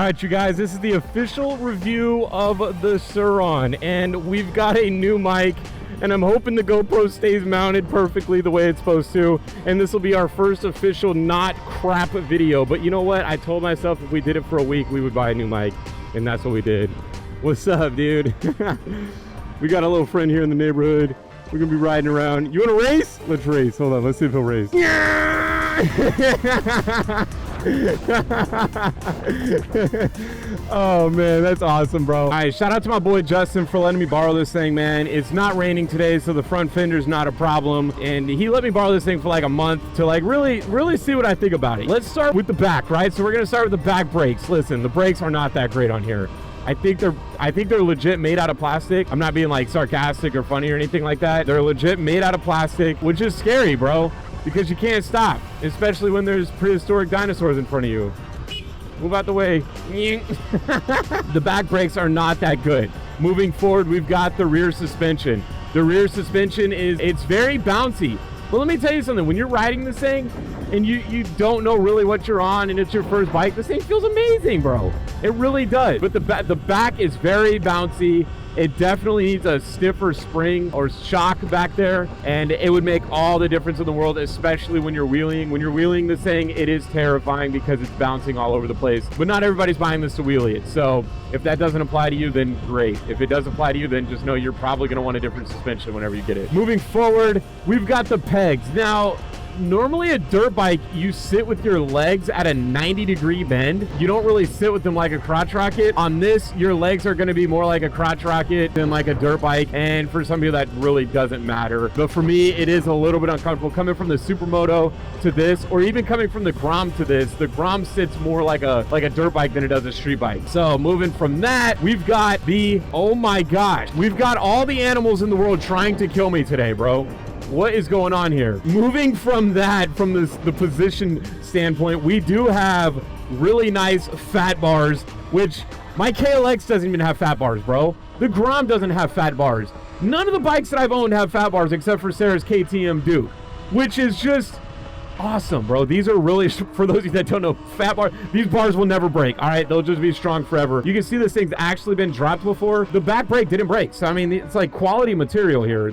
right, you guys, this is the official review of the Surron, and we've got a new mic, and I'm hoping the GoPro stays mounted perfectly the way it's supposed to, and this will be our first official not crap video. But you know what? I told myself if we did it for a week, we would buy a new mic, and that's what we did. What's up, dude? We got a little friend here in the neighborhood. We're gonna be riding around. You wanna race? Let's race. Hold on, let's see if he'll race. Oh man, that's awesome, bro. All right, shout out to my boy Justin for letting me borrow this thing, man. It's not raining today, so the front fender's not a problem, and he let me borrow this thing for like a month to like really see what I think about it. Let's start with the back, right? So we're gonna start with the back brakes. Listen, the brakes are not that great on here. I think they're legit made out of plastic. I'm not being like sarcastic or funny or anything like that. They're legit made out of plastic, which is scary, bro, because you can't stop, especially when there's prehistoric dinosaurs in front of you. Move out the way. The back brakes are not that good. Moving forward, we've got the rear suspension. The rear suspension it's very bouncy. But let me tell you something, when you're riding this thing and you don't know really what you're on and it's your first bike, this thing feels amazing, bro. It really does. But the back is very bouncy. It definitely needs a stiffer spring or shock back there, and it would make all the difference in the world, especially when you're wheeling. When you're wheeling this thing, it is terrifying because it's bouncing all over the place. But not everybody's buying this to wheelie it. So if that doesn't apply to you, then great. If it does apply to you, then just know you're probably going to want a different suspension whenever you get it. Moving forward, we've got the pegs. Now, normally a dirt bike, you sit with your legs at a 90-degree bend. You don't really sit with them like a crotch rocket. On this, your legs are going to be more like a crotch rocket than like a dirt bike, and for some people that really doesn't matter. But for me, it is a little bit uncomfortable coming from the Supermoto to this, or even coming from the Grom to this. The Grom sits more like a dirt bike than it does a street bike. So moving from that, we've got oh my gosh, we've got all the animals in the world trying to kill me today, bro. What is going on here? Moving from that, from the position standpoint, we do have really nice fat bars, which my KLX doesn't even have fat bars, bro. The Grom doesn't have fat bars. None of the bikes that I've owned have fat bars except for Sarah's KTM Duke, which is just awesome, bro. These are really, for those of you that don't know, fat bars, these bars will never break, all right? They'll just be strong forever. You can see this thing's actually been dropped before. The back brake didn't break, so I mean, it's like quality material here.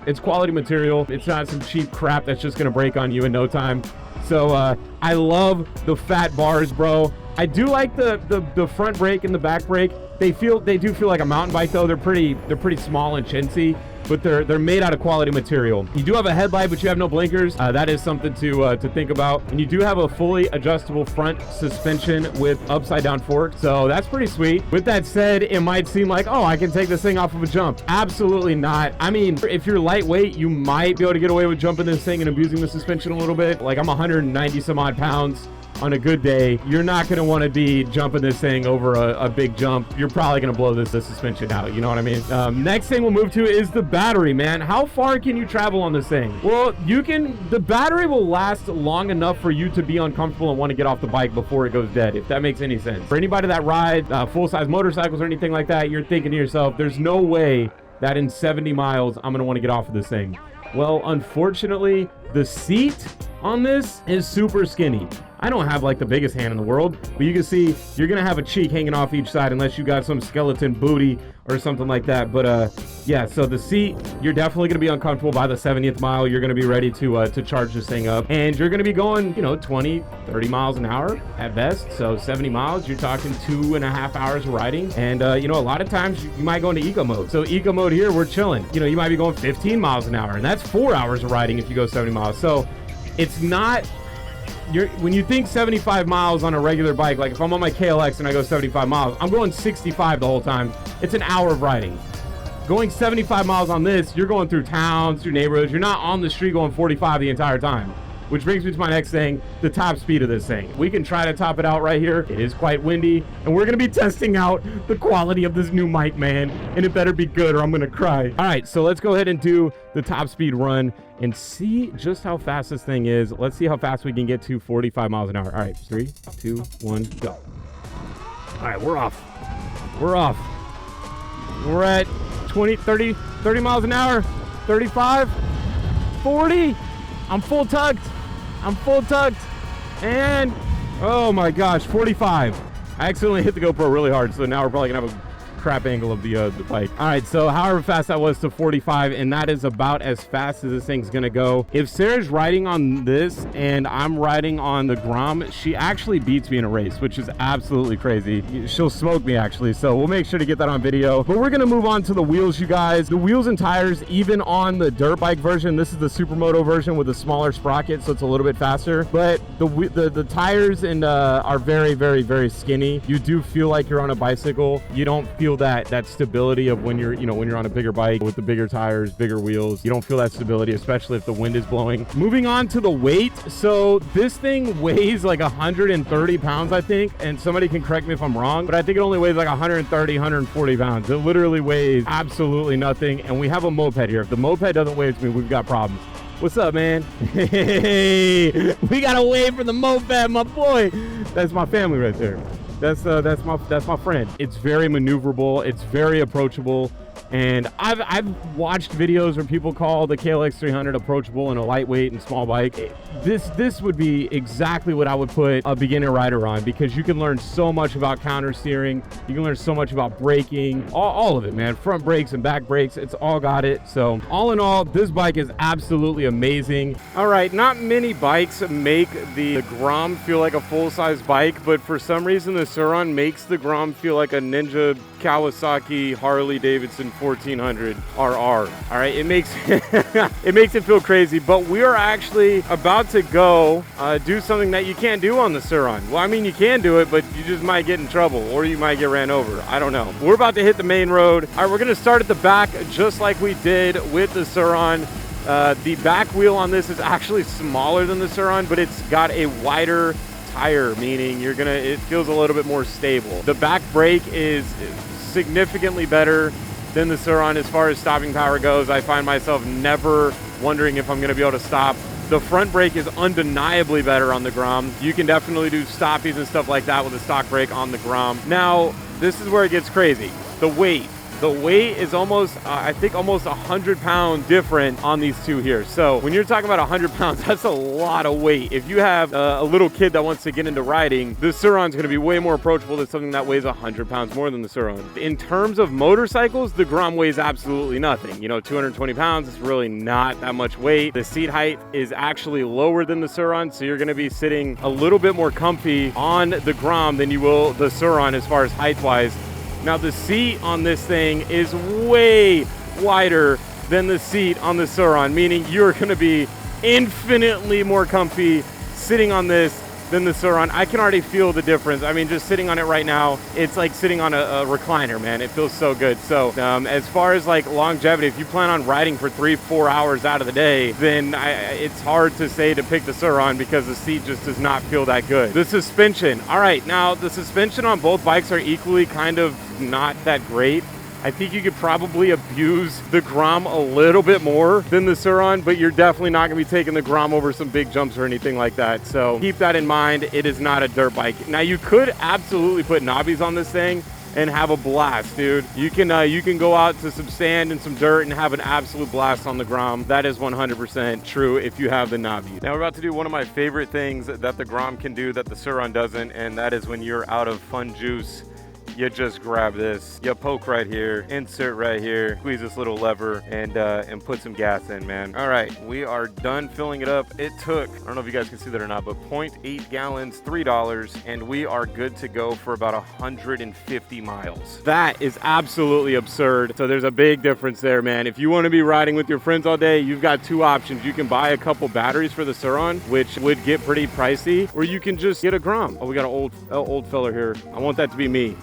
It's quality material. It's not some cheap crap that's just gonna break on you in no time. So I love the fat bars, bro. I do like the front brake and the back brake. They do feel like a mountain bike though. They're pretty small and chintzy, but they're made out of quality material. You do have a headlight, but you have no blinkers. That is something to think about. And you do have a fully adjustable front suspension with upside down forks, so that's pretty sweet. With that said, it might seem like, oh, I can take this thing off of a jump. Absolutely not. I mean, if you're lightweight, you might be able to get away with jumping this thing and abusing the suspension a little bit. Like, I'm 190 some odd pounds. On a good day, you're not going to want to be jumping this thing over a big jump. You're probably going to blow the suspension out. You know what I mean? Next thing we'll move to is the battery, man. How far can you travel on this thing? Well, the battery will last long enough for you to be uncomfortable and want to get off the bike before it goes dead, if that makes any sense. For anybody that rides full-size motorcycles or anything like that, you're thinking to yourself, there's no way that in 70 miles, I'm going to want to get off of this thing. Well, unfortunately, the seat on this is super skinny. I don't have like the biggest hand in the world, but you can see you're gonna have a cheek hanging off each side unless you got some skeleton booty or something like that. But yeah, so the seat, you're definitely gonna be uncomfortable by the 70th mile. You're gonna be ready to charge this thing up, and you're gonna be going, 20, 30 miles an hour at best. So 70 miles, you're talking 2.5 hours of riding. And a lot of times you might go into eco mode. So eco mode here, we're chilling. You might be going 15 miles an hour, and that's 4 hours of riding if you go 70 miles. So it's not, when you think 75 miles on a regular bike, like if I'm on my KLX and I go 75 miles, I'm going 65 the whole time. It's an hour of riding. Going 75 miles on this, you're going through towns, through neighborhoods. You're not on the street going 45 the entire time. Which brings me to my next thing, the top speed of this thing. We can try to top it out right here. It is quite windy, and we're gonna be testing out the quality of this new mic, man, and it better be good or I'm gonna cry. All right, so let's go ahead and do the top speed run and see just how fast this thing is. Let's see how fast we can get to 45 miles an hour. All right, 3, 2, 1, go. All right, we're off. We're off. We're at 20, 30 miles an hour, 35, 40. I'm full tucked. I'm full tucked. And, oh my gosh, 45. I accidentally hit the GoPro really hard, so now we're probably gonna have a crap angle of the bike. All right, so however fast that was to 45, and that is about as fast as this thing's gonna go. If Sarah's riding on this and I'm riding on the Grom, she actually beats me in a race, which is absolutely crazy. She'll smoke me actually, so we'll make sure to get that on video. But we're gonna move on to the wheels, you guys. The wheels and tires, even on the dirt bike version, this is the Supermoto version with a smaller sprocket, so it's a little bit faster, but the tires and are very, very, very skinny. You do feel like you're on a bicycle. You don't feel that stability of when you're when you're on a bigger bike with the bigger tires, bigger wheels. You don't feel that stability, especially if the wind is blowing. Moving on to the weight, so this thing weighs like 130 pounds, I think, and somebody can correct me if I'm wrong, but I think it only weighs like 130, 140 pounds. It literally weighs absolutely nothing, and we have a moped here. If the moped doesn't weigh to me, we've got problems. What's up, man? Hey, we gotta wait for the moped, my boy. That's my family right there. That's my friend. It's very maneuverable. It's very approachable. And I've watched videos where people call the KLX 300 approachable and a lightweight and small bike. This would be exactly what I would put a beginner rider on, because you can learn so much about counter steering. You can learn so much about braking, all of it, man. Front brakes and back brakes, it's all got it. So all in all, this bike is absolutely amazing. All right, not many bikes make the Grom feel like a full-size bike, but for some reason the Surron makes the Grom feel like a Ninja Kawasaki Harley Davidson 1400 RR. All right, it makes it feel crazy, but we are actually about to go do something that you can't do on the Surron. Well, I mean, you can do it, but you just might get in trouble, or you might get ran over. I don't know. We're about to hit the main road. All right, we're gonna start at the back just like we did with the Surron. The back wheel on this is actually smaller than the Surron, but it's got a wider tire, meaning it feels a little bit more stable. The back brake is significantly better than the Surron as far as stopping power goes. I find myself never wondering if I'm going to be able to stop. The front brake is undeniably better on the Grom. You can definitely do stoppies and stuff like that with a stock brake on the Grom. Now, this is where it gets crazy. The weight. The weight is almost, I think almost 100 pounds different on these two here. So when you're talking about 100 pounds, that's a lot of weight. If you have a little kid that wants to get into riding, the Surron's gonna be way more approachable than something that weighs 100 pounds more than the Surron. In terms of motorcycles, the Grom weighs absolutely nothing. 220 pounds is really not that much weight. The seat height is actually lower than the Surron, so you're gonna be sitting a little bit more comfy on the Grom than you will the Surron as far as height-wise. Now the seat on this thing is way wider than the seat on the Surron, meaning you're gonna be infinitely more comfy sitting on this than the Surron. I can already feel the difference. I mean, just sitting on it right now, it's like sitting on a recliner, man. It feels so good. So as far as like longevity, if you plan on riding for 3-4 hours out of the day, then it's hard to say to pick the Surron because the seat just does not feel that good. The suspension. All right, now the suspension on both bikes are equally kind of not that great. I think you could probably abuse the Grom a little bit more than the Surron, but you're definitely not gonna be taking the Grom over some big jumps or anything like that. So keep that in mind. It is not a dirt bike. Now you could absolutely put knobbies on this thing and have a blast, dude. You can go out to some sand and some dirt and have an absolute blast on the Grom. That is 100% true if you have the knobbies. Now we're about to do one of my favorite things that the Grom can do that the Surron doesn't, and that is when you're out of fun juice, you just grab this, you poke right here, insert right here, squeeze this little lever, and put some gas in, man. All right, we are done filling it up. It took, I don't know if you guys can see that or not, but 0.8 gallons, $3, and we are good to go for about 150 miles. That is absolutely absurd. So there's a big difference there, man. If you want to be riding with your friends all day, you've got two options. You can buy a couple batteries for the Surron, which would get pretty pricey, or you can just get a Grom. Oh, we got an old fella here. I want that to be me.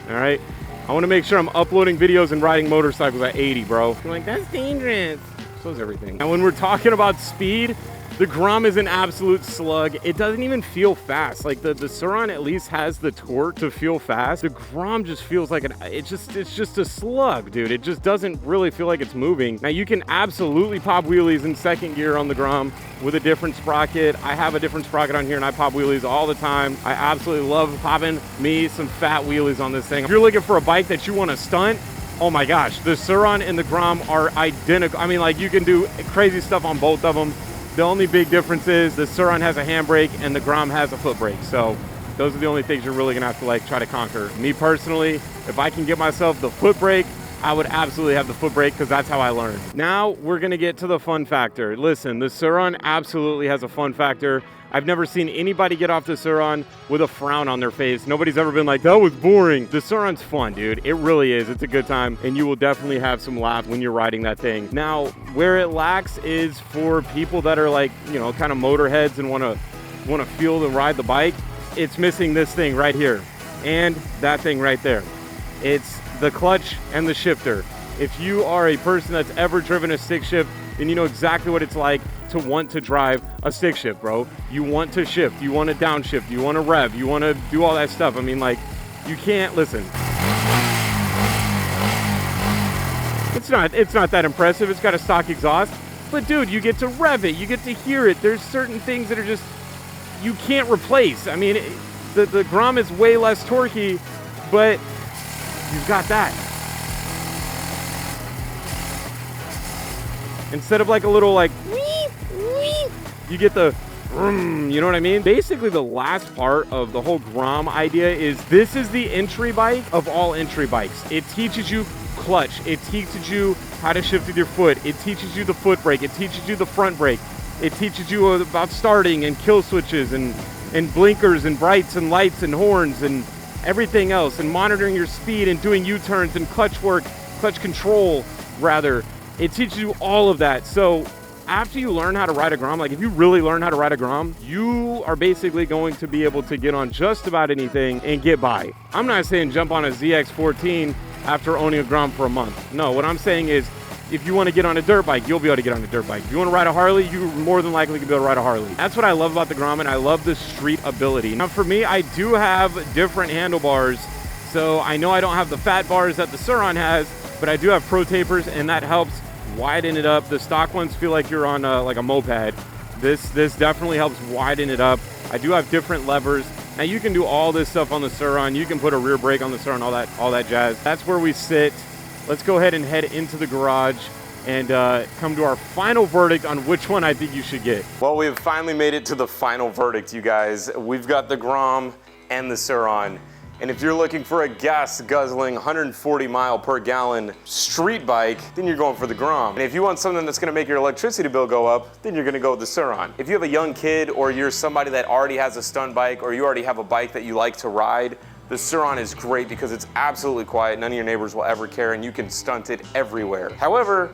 All right, I want to make sure I'm uploading videos and riding motorcycles at 80, bro. I'm like, that's dangerous. So is everything. Now, when we're talking about speed, the Grom is an absolute slug. It doesn't even feel fast. Like the Surron at least has the torque to feel fast. The Grom just feels like it's just a slug, dude. It just doesn't really feel like it's moving. Now you can absolutely pop wheelies in second gear on the Grom with a different sprocket. I have a different sprocket on here and I pop wheelies all the time. I absolutely love popping me some fat wheelies on this thing. If you're looking for a bike that you want to stunt, oh my gosh, the Surron and the Grom are identical. I mean, like, you can do crazy stuff on both of them. The only big difference is the Surron has a handbrake and the Grom has a foot brake. So Those are the only things you're really gonna have to like try to conquer. Me personally, if I can get myself the foot brake, I would absolutely have the foot brake because that's how I learned. Now we're gonna get to the fun factor. Listen, the Surron absolutely has a fun factor. I've never seen anybody get off the Surron with a frown on their face. Nobody's ever been like, that was boring. The Surron's fun, dude. It really is. It's a good time, and you will definitely have some laughs when you're riding that thing. Now, where it lacks is for people that are like, you know, kind of motorheads and want to feel and ride the bike. It's missing this thing right here and that thing right there. It's the clutch and the shifter. If you are a person that's ever driven a stick shift, then you know exactly what it's like to want to drive a stick shift, bro. You want to shift, you want to downshift, you want to rev, you want to do all that stuff. I mean, like, you can't listen. It's not that impressive. It's got a stock exhaust, but dude, you get to rev it, you get to hear it. There's certain things that are just, you can't replace. I mean, the Grom is way less torquey, but you've got that. Instead of like a little like, you get the, you know what I mean? Basically, the last part of the whole Grom idea is this is the entry bike of all entry bikes. It teaches you clutch. It teaches you how to shift with your foot. It teaches you the foot brake. It teaches you the front brake. It teaches you about starting and kill switches and blinkers and brights and lights and horns and everything else, and monitoring your speed and doing U-turns and clutch work, clutch control rather. It teaches you all of that. So after you learn how to ride a Grom, like if you really learn how to ride a Grom, you are basically going to be able to get on just about anything and get by. I'm not saying jump on a ZX14 after owning a Grom for a month. No, what I'm saying is if you want to get on a dirt bike, you'll be able to get on a dirt bike. If you want to ride a Harley, you more than likely can be able to ride a Harley. That's what I love about the Grom, and I love the street ability. Now for me, I do have different handlebars, so I know I don't have the fat bars that the Surron has, but I do have pro tapers, and that helps widen it up. The stock ones feel like you're on like a moped. This definitely helps widen it up. I do have different levers. Now you can do all this stuff on the Surron. You can put a rear brake on the Surron, all that jazz. That's where we sit. Let's go ahead and head into the garage and come to our final verdict on which one I think you should get. Well, we have finally made it to the final verdict, you guys. We've got the Grom and the Surron. And if you're looking for a gas-guzzling 140 mile per gallon street bike, then you're going for the Grom. And if you want something that's gonna make your electricity bill go up, then you're gonna go with the Surron. If you have a young kid, or you're somebody that already has a stunt bike, or you already have a bike that you like to ride, the Surron is great because it's absolutely quiet. None of your neighbors will ever care, and you can stunt it everywhere. However,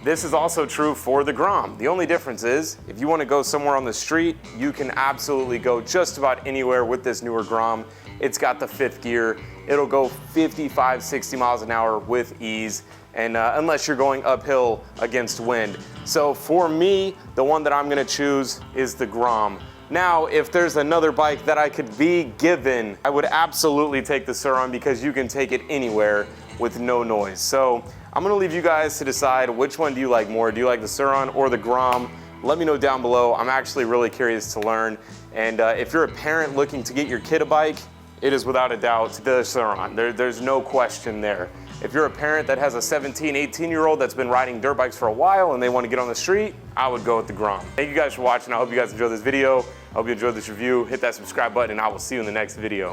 this is also true for the Grom. The only difference is, if you want to go somewhere on the street, you can absolutely go just about anywhere with this newer Grom. It's got the 5th gear. It'll go 55, 60 miles an hour with ease, and unless you're going uphill against wind. So for me, the one that I'm gonna choose is the Grom. Now, if there's another bike that I could be given, I would absolutely take the Surron because you can take it anywhere with no noise. So I'm gonna leave you guys to decide which one do you like more. Do you like the Surron or the Grom? Let me know down below. I'm actually really curious to learn. And if you're a parent looking to get your kid a bike, it is without a doubt the Surron. There's no question there. If you're a parent that has a 17, 18-year-old that's been riding dirt bikes for a while and they want to get on the street, I would go with the Grom. Thank you guys for watching. I hope you guys enjoyed this video. I hope you enjoyed this review. Hit that subscribe button and I will see you in the next video.